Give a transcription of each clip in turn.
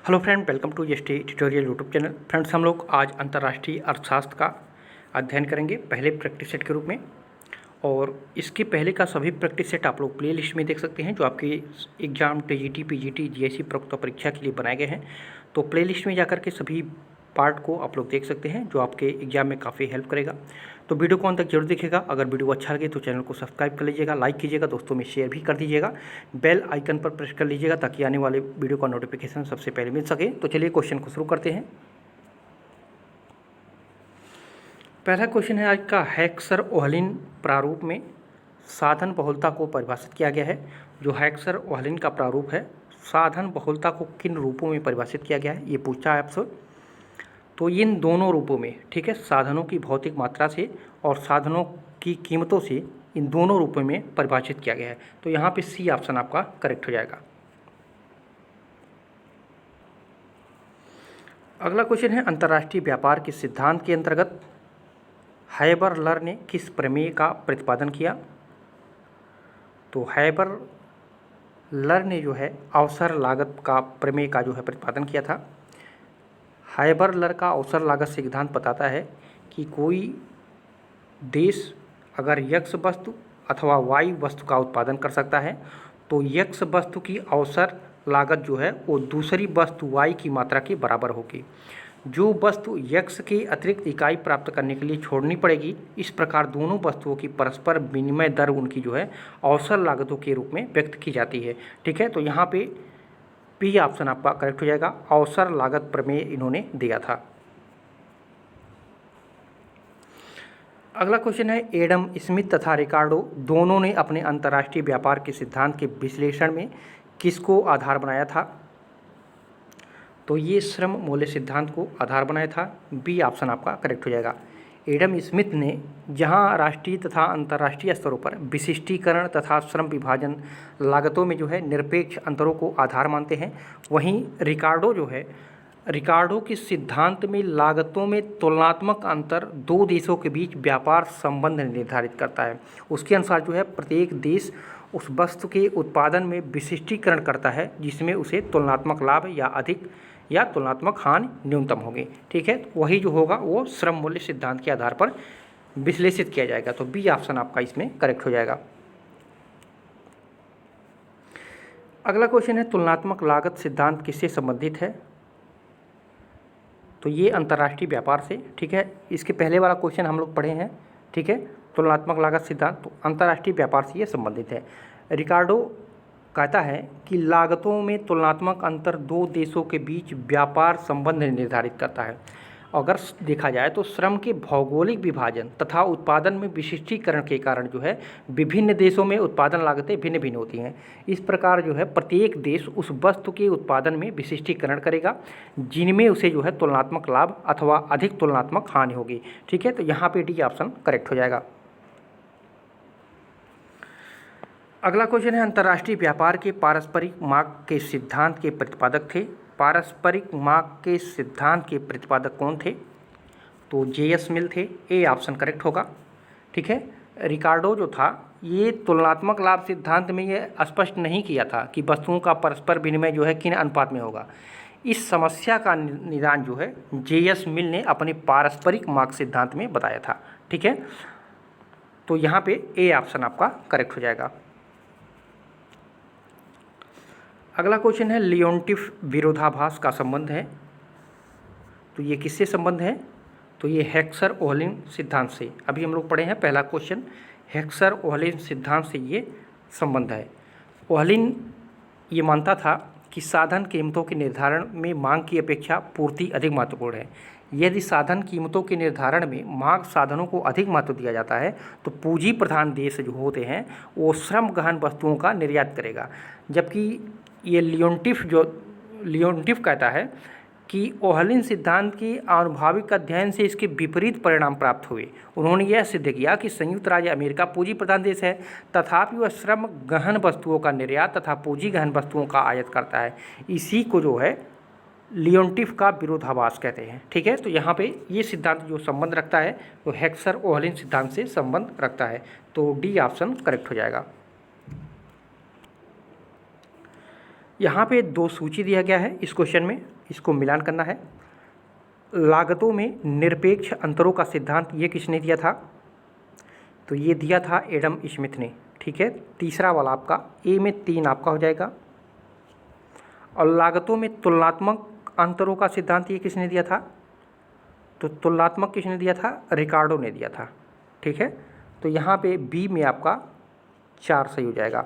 Hello friend, welcome to ST tutorial YouTube channel. Friends, हम लोग आज अंतर्राष्ट्रीय अर्थशास्त्र का अध्ययन करेंगे पहले प्रैक्टिस सेट के रूप में। और इसके पहले का सभी प्रैक्टिस सेट आप लोग प्ले लिस्ट में देख सकते हैं, जो आपके एग्जाम टीजीटी, पीजीटी, जीएससी प्रवक्ता परीक्षा के लिए बनाए गए हैं। तो प्ले लिस्ट में जाकर के सभी पार्ट को आप लोग देख सकते हैं, जो आपके एग्जाम में काफ़ी हेल्प करेगा। तो वीडियो को अंत तक जरूर देखिएगा। अगर वीडियो अच्छा लगे तो चैनल को सब्सक्राइब कर लीजिएगा, लाइक कीजिएगा, दोस्तों में शेयर भी कर दीजिएगा, बेल आइकन पर प्रेस कर लीजिएगा ताकि आने वाले वीडियो का नोटिफिकेशन सबसे पहले मिल सके। तो चलिए क्वेश्चन को शुरू करते हैं। पहला क्वेश्चन है आज का, हेक्सर-ओहलिन प्रारूप में साधन बहुलता को परिभाषित किया गया है। जो हेक्सर-ओहलिन का प्रारूप है, साधन बहुलता को किन रूपों में परिभाषित किया गया है, ये पूछा है आपसे। तो इन दोनों रूपों में, ठीक है, साधनों की भौतिक मात्रा से और साधनों की कीमतों से, इन दोनों रूपों में परिभाषित किया गया है। तो यहाँ पे सी ऑप्शन आपका करेक्ट हो जाएगा। अगला क्वेश्चन है, अंतर्राष्ट्रीय व्यापार के सिद्धांत के अंतर्गत हैबर-लर ने किस प्रमेय का प्रतिपादन किया। तो हैबर-लर ने जो है अवसर लागत का प्रमेय का जो है प्रतिपादन किया था। हैबर-लर का अवसर लागत सिद्धांत बताता है कि कोई देश अगर यक्स वस्तु अथवा वाई वस्तु का उत्पादन कर सकता है तो यक्स वस्तु की अवसर लागत जो है वो दूसरी वस्तु वाई की मात्रा के बराबर होगी। जो वस्तु यक्स की अतिरिक्त इकाई प्राप्त करने के लिए छोड़नी पड़ेगी, इस प्रकार दोनों वस्तुओं की परस्पर विनिमय दर उनकी जो है अवसर लागतों के रूप में व्यक्त की जाती है। ठीक है, तो यहाँ पे पी ऑप्शन आपका करेक्ट हो जाएगा। अवसर लागत प्रमेय इन्होंने दिया था। अगला क्वेश्चन है, एडम स्मिथ तथा रिकार्डो दोनों ने अपने अंतर्राष्ट्रीय व्यापार के सिद्धांत के विश्लेषण में किसको आधार बनाया था। तो ये श्रम मूल्य सिद्धांत को आधार बनाया था। बी ऑप्शन आपका करेक्ट हो जाएगा। एडम स्मिथ ने जहां राष्ट्रीय तथा अंतर्राष्ट्रीय स्तरों पर विशिष्टीकरण तथा श्रम विभाजन लागतों में जो है निरपेक्ष अंतरों को आधार मानते हैं, वहीं रिकार्डो जो है, रिकार्डो के सिद्धांत में लागतों में तुलनात्मक अंतर दो देशों के बीच व्यापार संबंध निर्धारित करता है। उसके अनुसार जो है प्रत्येक देश उस वस्तु के उत्पादन में विशिष्टीकरण करता है जिसमें उसे तुलनात्मक लाभ या अधिक या तुलनात्मक हानि न्यूनतम होगी। ठीक है, वही जो होगा वो श्रम मूल्य सिद्धांत के आधार पर विश्लेषित किया जाएगा। तो बी ऑप्शन आपका इसमें करेक्ट हो जाएगा। अगला क्वेश्चन है, तुलनात्मक लागत सिद्धांत किससे संबंधित है। तो ये अंतर्राष्ट्रीय व्यापार से। ठीक है, इसके पहले वाला क्वेश्चन हम लोग पढ़े हैं। ठीक है, तुलनात्मक लागत सिद्धांत तो अंतर्राष्ट्रीय व्यापार से ये संबंधित है। रिकार्डो कहता है कि लागतों में तुलनात्मक अंतर दो देशों के बीच व्यापार संबंध निर्धारित करता है। अगर देखा जाए तो श्रम के भौगोलिक विभाजन तथा उत्पादन में विशिष्टीकरण के कारण जो है विभिन्न देशों में उत्पादन लागतें भिन्न भिन्न होती हैं। इस प्रकार जो है प्रत्येक देश उस वस्तु के उत्पादन में विशिष्टीकरण करेगा जिनमें उसे जो है तुलनात्मक लाभ अथवा अधिक तुलनात्मक हानि होगी। ठीक है, तो यहाँ पे डी ऑप्शन करेक्ट हो जाएगा। अगला क्वेश्चन है, अंतर्राष्ट्रीय व्यापार के पारस्परिक मांग के सिद्धांत के प्रतिपादक थे। पारस्परिक मांग के सिद्धांत के प्रतिपादक कौन थे। तो जे.एस. मिल थे। ए ऑप्शन करेक्ट होगा। ठीक है, रिकार्डो जो था ये तुलनात्मक लाभ सिद्धांत में ये स्पष्ट नहीं किया था कि वस्तुओं का परस्पर विनिमय जो है किन अनुपात में होगा। इस समस्या का निदान जो है जे.एस. मिल ने अपने पारस्परिक मांग सिद्धांत में बताया था। ठीक है, तो यहाँ पे ए ऑप्शन आपका करेक्ट हो जाएगा। अगला क्वेश्चन है, लियोनटिफ विरोधाभास का संबंध है। तो ये किससे संबंध है। तो ये हेक्सर-ओहलिन सिद्धांत से। अभी हम लोग पढ़े हैं पहला क्वेश्चन, हेक्सर-ओहलिन सिद्धांत से ये संबंध है। ओहलिन ये मानता था कि साधन कीमतों के निर्धारण में मांग की अपेक्षा पूर्ति अधिक महत्वपूर्ण है। यदि साधन कीमतों के निर्धारण में मांग साधनों को अधिक महत्व दिया जाता है तो पूंजी प्रधान देश जो होते हैं वो श्रम गहन वस्तुओं का निर्यात करेगा। जबकि ये लियोनटिफ कहता है कि ओहलिन सिद्धांत की आनुभाविक अध्ययन से इसके विपरीत परिणाम प्राप्त हुए। उन्होंने यह सिद्ध किया कि संयुक्त राज्य अमेरिका पूंजी प्रधान देश है, तथापि वह श्रम गहन वस्तुओं का निर्यात तथा पूंजी गहन वस्तुओं का आयात करता है। इसी को जो है लियोनटिफ का विरोधाभास कहते हैं। ठीक है, तो यहाँ पे ये सिद्धांत जो संबंध रखता है वो हेक्सर-ओहलिन सिद्धांत से संबंध रखता है। तो डी ऑप्शन करेक्ट हो जाएगा। यहाँ पे दो सूची दिया गया है इस क्वेश्चन में, इसको मिलान करना है। लागतों में निरपेक्ष अंतरों का सिद्धांत ये किसने दिया था? तो ये दिया था एडम स्मिथ ने। ठीक है, तीसरा वाला आपका ए में 3 आपका हो जाएगा। और लागतों में तुलनात्मक अंतरों का सिद्धांत ये किसने दिया था? तो तुलनात्मक किसने दिया था? रिकार्डो ने दिया था। ठीक है, तो यहाँ पे बी में आपका 4 सही हो जाएगा।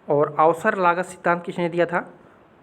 और अवसर लागत सिद्धांत किसने दिया था?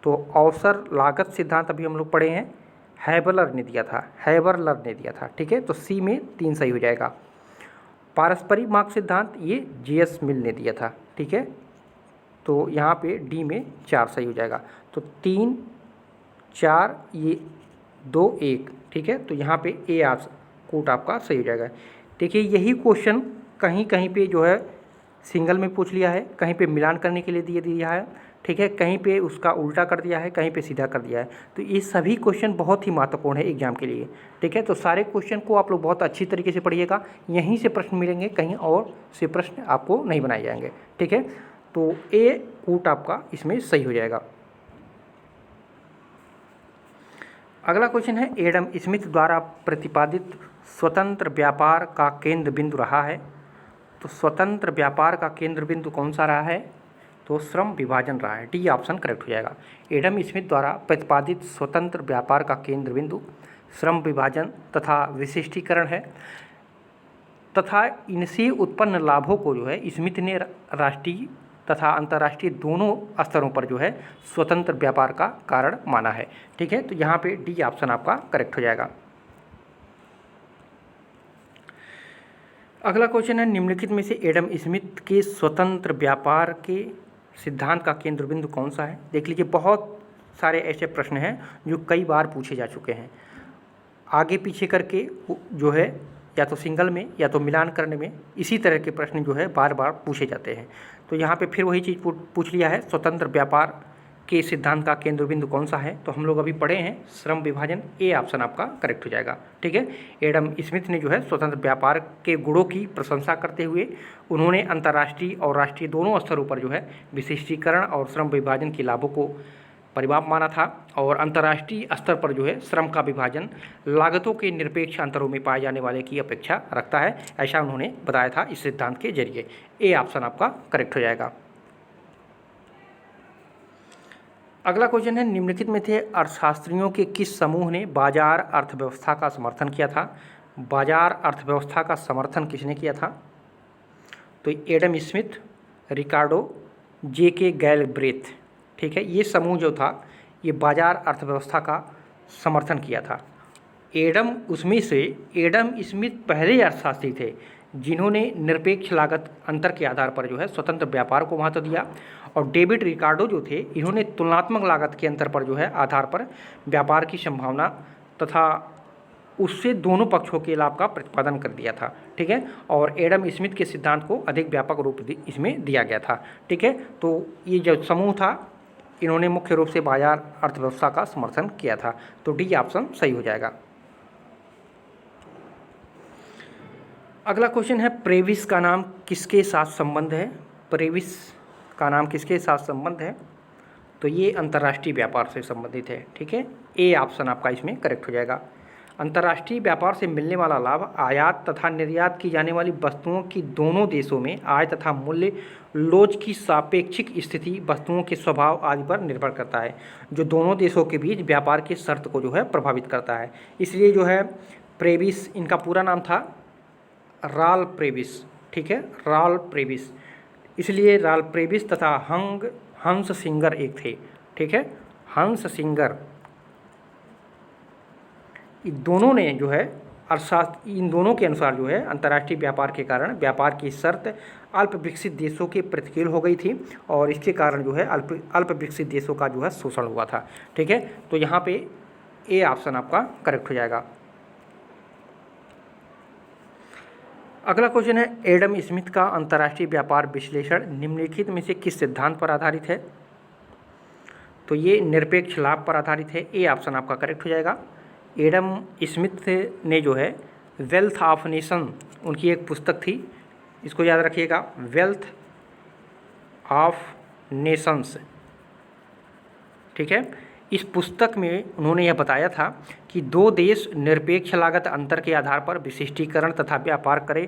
तो अवसर लागत सिद्धांत अभी हम लोग पढ़े हैं, हैबलर ने दिया था, हैबरलर ने दिया था। ठीक है, तो सी में 3 सही हो जाएगा। पारस्परिक मार्ग सिद्धांत ये जे.एस. मिल ने दिया था। ठीक है, तो यहाँ पे डी में 4 सही हो जाएगा। तो 3 4 ये 2 1। ठीक है, तो यहाँ पे ए आप कोट आपका सही हो जाएगा। देखिए यही क्वेश्चन कहीं कहीं पे जो है सिंगल में पूछ लिया है, कहीं पे मिलान करने के लिए दिया है। ठीक है, कहीं पे उसका उल्टा कर दिया है, कहीं पे सीधा कर दिया है। तो ये सभी क्वेश्चन बहुत ही महत्वपूर्ण है एग्जाम के लिए। ठीक है, तो सारे क्वेश्चन को आप लोग बहुत अच्छी तरीके से पढ़िएगा, यहीं से प्रश्न मिलेंगे, कहीं और से प्रश्न आपको नहीं बनाए जाएंगे। ठीक है, तो ए कोट आपका इसमें सही हो जाएगा। अगला क्वेश्चन है एडम स्मिथ द्वारा प्रतिपादित स्वतंत्र व्यापार का केंद्र बिंदु रहा है। तो स्वतंत्र व्यापार का केंद्र बिंदु कौन सा रहा है? तो श्रम विभाजन रहा है। डी ऑप्शन करेक्ट हो जाएगा। एडम स्मिथ द्वारा प्रतिपादित स्वतंत्र व्यापार का केंद्र बिंदु श्रम विभाजन तथा विशिष्टीकरण है, तथा इनसे उत्पन्न लाभों को जो है स्मिथ ने राष्ट्रीय तथा अंतर्राष्ट्रीय दोनों स्तरों पर जो है स्वतंत्र व्यापार का कारण माना है। ठीक है, तो यहाँ पे डी ऑप्शन आपका करेक्ट हो जाएगा। अगला क्वेश्चन है निम्नलिखित में से एडम स्मिथ के स्वतंत्र व्यापार के सिद्धांत का केंद्र बिंदु कौन सा है? देख लीजिए बहुत सारे ऐसे प्रश्न हैं जो कई बार पूछे जा चुके हैं, आगे पीछे करके जो है या तो सिंगल में या तो मिलान करने में इसी तरह के प्रश्न जो है बार बार पूछे जाते हैं। तो यहाँ पे फिर वही चीज़ पूछ लिया है, स्वतंत्र व्यापार के सिद्धांत का केंद्र बिंदु कौन सा है? तो हम लोग अभी पढ़े हैं श्रम विभाजन। ए ऑप्शन आपका करेक्ट हो जाएगा। ठीक है, एडम स्मिथ ने जो है स्वतंत्र व्यापार के गुणों की प्रशंसा करते हुए उन्होंने अंतर्राष्ट्रीय और राष्ट्रीय दोनों स्तरों पर जो है विशिष्टीकरण और श्रम विभाजन के लाभों को परिमाप माना था, और अंतर्राष्ट्रीय स्तर पर जो है श्रम का विभाजन लागतों के निरपेक्ष अंतरों में पाए जाने वाले की अपेक्षा रखता है, ऐसा उन्होंने बताया था इस सिद्धांत के जरिए। ए ऑप्शन आपका करेक्ट हो जाएगा। अगला क्वेश्चन है निम्नलिखित में से अर्थशास्त्रियों के किस समूह ने बाजार अर्थव्यवस्था का समर्थन किया था? बाजार अर्थव्यवस्था का समर्थन किसने किया था? तो एडम स्मिथ, रिकार्डो, जे.के. गैलब्रेथ। ठीक है, ये समूह जो था ये बाजार अर्थव्यवस्था का समर्थन किया था। उसमें से एडम स्मिथ पहले अर्थशास्त्री थे जिन्होंने निरपेक्ष लागत अंतर के आधार पर जो है स्वतंत्र व्यापार को महत्व दिया, और डेविड रिकार्डो जो थे इन्होंने तुलनात्मक लागत के अंतर पर जो है आधार पर व्यापार की संभावना तथा उससे दोनों पक्षों के लाभ का प्रतिपादन कर दिया था। ठीक है, और एडम स्मिथ के सिद्धांत को अधिक व्यापक रूप इसमें दिया गया था। ठीक है, तो ये जो समूह था इन्होंने मुख्य रूप से बाजार अर्थव्यवस्था का समर्थन किया था। तो डी ऑप्शन सही हो जाएगा। अगला क्वेश्चन है प्रेविस का नाम किसके साथ संबंध है? प्रेविस का नाम किसके साथ संबंध है? तो ये अंतर्राष्ट्रीय व्यापार से संबंधित है। ठीक है, ए ऑप्शन आपका इसमें करेक्ट हो जाएगा। अंतर्राष्ट्रीय व्यापार से मिलने वाला लाभ आयात तथा निर्यात की जाने वाली वस्तुओं की दोनों देशों में आय तथा मूल्य लोच की सापेक्षिक स्थिति, वस्तुओं के स्वभाव आदि पर निर्भर करता है, जो दोनों देशों के बीच व्यापार के शर्त को जो है प्रभावित करता है। इसलिए जो है प्रेविस, इनका पूरा नाम था राल प्रेविस। ठीक है, राल प्रेविस, इसलिए राल प्रेविस तथा हंस सिंगर एक थे। ठीक है, हंस सिंगर, इन दोनों ने जो है अर्थशास्त्र, इन दोनों के अनुसार जो है अंतर्राष्ट्रीय व्यापार के कारण व्यापार की शर्त अल्प विकसित देशों के प्रतिकूल हो गई थी, और इसके कारण जो है अल्प विकसित देशों का जो है शोषण हुआ था। ठीक है, तो यहाँ पे ए ऑप्शन आपका करेक्ट हो जाएगा। अगला क्वेश्चन है एडम स्मिथ का अंतर्राष्ट्रीय व्यापार विश्लेषण निम्नलिखित में से किस सिद्धांत पर आधारित है? तो ये निरपेक्ष लाभ पर आधारित है। ए ऑप्शन आपका करेक्ट हो जाएगा। एडम स्मिथ ने जो है वेल्थ ऑफ नेशन, उनकी एक पुस्तक थी, इसको याद रखिएगा, वेल्थ ऑफ नेशंस। ठीक है। इस पुस्तक में उन्होंने यह बताया था कि दो देश निरपेक्ष लागत अंतर के आधार पर विशिष्टीकरण तथा व्यापार करें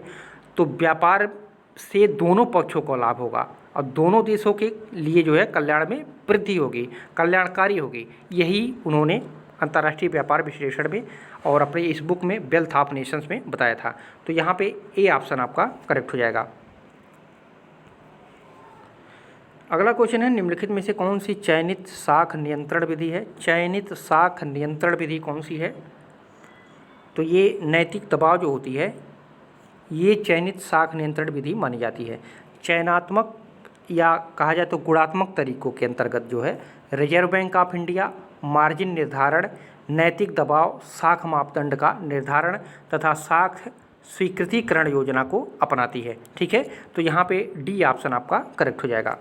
तो व्यापार से दोनों पक्षों को लाभ होगा और दोनों देशों के लिए जो है कल्याण में वृद्धि होगी, कल्याणकारी होगी। यही उन्होंने अंतर्राष्ट्रीय व्यापार विश्लेषण में और अपने इस बुक में वेल्थ ऑफ नेशंस में बताया था। तो यहाँ पे ए ऑप्शन आपका करेक्ट हो जाएगा। अगला क्वेश्चन है, निम्नलिखित में से कौन सी चयनित साख नियंत्रण विधि है? चयनित साख नियंत्रण विधि कौन सी है? तो ये नैतिक दबाव जो होती है ये चयनित साख नियंत्रण विधि मानी जाती है। चयनात्मक या कहा जाए तो गुणात्मक तरीकों के अंतर्गत जो है reserve bank of India margin निर्धारण, नैतिक दबाव, साख मापदंड का निर्धारण तथा साख स्वीकृतिकरण योजना को अपनाती है। ठीक है, तो यहाँ पे डी ऑप्शन आपका करेक्ट हो जाएगा।